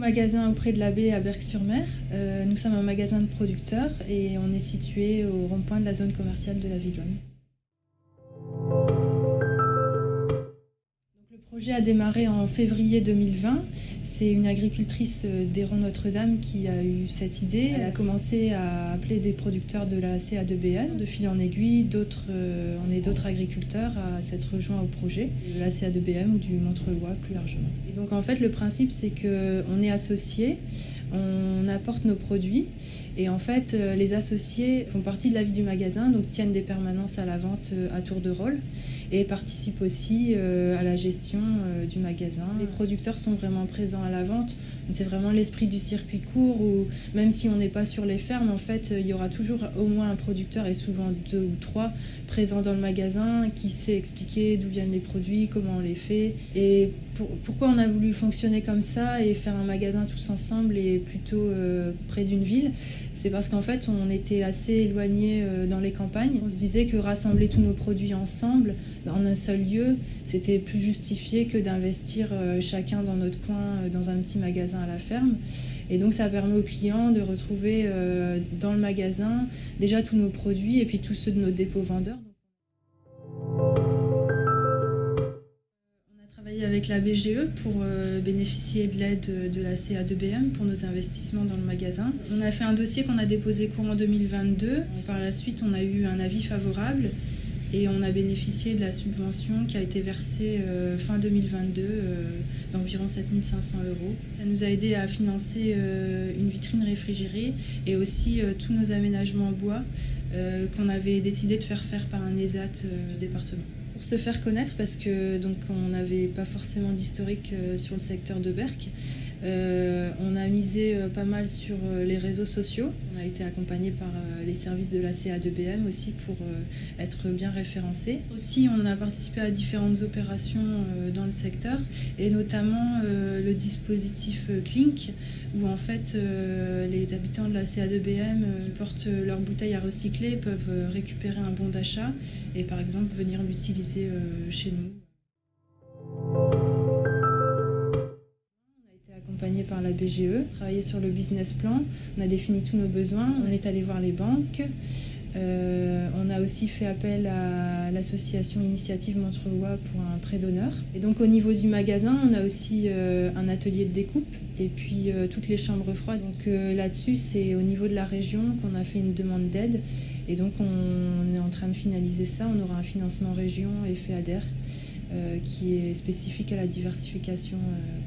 Magasin auprès de l'Abbé à Berck-sur-Mer. Nous sommes un magasin de producteurs et on est situé au rond-point de la zone commerciale de la Vigonne. Le projet a démarré en février 2020. C'est une agricultrice d'Héron Notre-Dame qui a eu cette idée. Elle a commencé à appeler des producteurs de la CA2BN. De fil en aiguille, on est d'autres agriculteurs à s'être rejoints au projet, de la CA2BM ou du Montreuilois plus largement. Et donc en fait le principe c'est qu'on est associés, on apporte nos produits et en fait les associés font partie de la vie du magasin, donc tiennent des permanences à la vente à tour de rôle et participent aussi à la gestion du magasin. Les producteurs sont vraiment présents à la vente. C'est vraiment l'esprit du circuit court où même si on n'est pas sur les fermes, en fait, il y aura toujours au moins un producteur et souvent 2 ou 3 présents dans le magasin qui sait expliquer d'où viennent les produits, comment on les fait. Et pourquoi on a voulu fonctionner comme ça et faire un magasin tous ensemble et plutôt près d'une ville, c'est parce qu'en fait on était assez éloignés dans les campagnes. On se disait que rassembler tous nos produits ensemble dans un seul lieu, c'était plus justifié que d'investir chacun dans notre coin dans un petit magasin à la ferme. Et donc ça permet aux clients de retrouver dans le magasin déjà tous nos produits et puis tous ceux de nos dépôts vendeurs. Avec la BGE pour bénéficier de l'aide de la CA2BM pour nos investissements dans le magasin. On a fait un dossier qu'on a déposé courant 2022. Par la suite, on a eu un avis favorable et on a bénéficié de la subvention qui a été versée fin 2022 d'environ 7 500 €. Ça nous a aidé à financer une vitrine réfrigérée et aussi tous nos aménagements en bois qu'on avait décidé de faire par un ESAT du département. Pour se faire connaître, parce que donc on n'avait pas forcément d'historique sur le secteur de Berck, on a misé pas mal sur les réseaux sociaux. On a été accompagné par les services de la CA2BM aussi pour être bien référencé. Aussi, on a participé à différentes opérations dans le secteur et notamment le dispositif Clink où en fait les habitants de la CA2BM qui portent leurs bouteilles à recycler peuvent récupérer un bon d'achat et par exemple venir l'utiliser chez nous. Accompagné par la BGE, travaillé sur le business plan, on a défini tous nos besoins, on est allé voir les banques, on a aussi fait appel à l'association Initiative Montreuilois pour un prêt d'honneur. Et donc au niveau du magasin, on a aussi un atelier de découpe et puis toutes les chambres froides. Donc là-dessus, c'est au niveau de la région qu'on a fait une demande d'aide et donc on est en train de finaliser ça. On aura un financement région et FEADER qui est spécifique à la diversification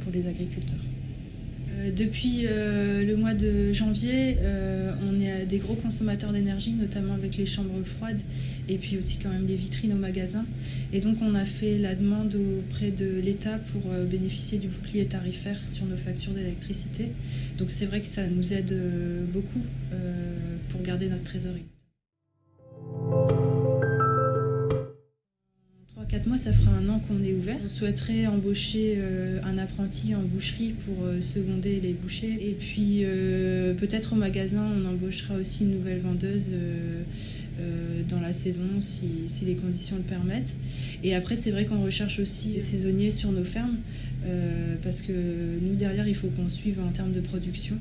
pour les agriculteurs. Depuis le mois de janvier, on est des gros consommateurs d'énergie, notamment avec les chambres froides et puis aussi quand même les vitrines au magasin. Et donc on a fait la demande auprès de l'État pour bénéficier du bouclier tarifaire sur nos factures d'électricité. Donc c'est vrai que ça nous aide beaucoup pour garder notre trésorerie. 4 mois, ça fera 1 an qu'on est ouvert. On souhaiterait embaucher un apprenti en boucherie pour seconder les bouchers. Et puis peut-être au magasin, on embauchera aussi une nouvelle vendeuse dans la saison si les conditions le permettent. Et après, c'est vrai qu'on recherche aussi des saisonniers sur nos fermes parce que nous, derrière, il faut qu'on suive en termes de production.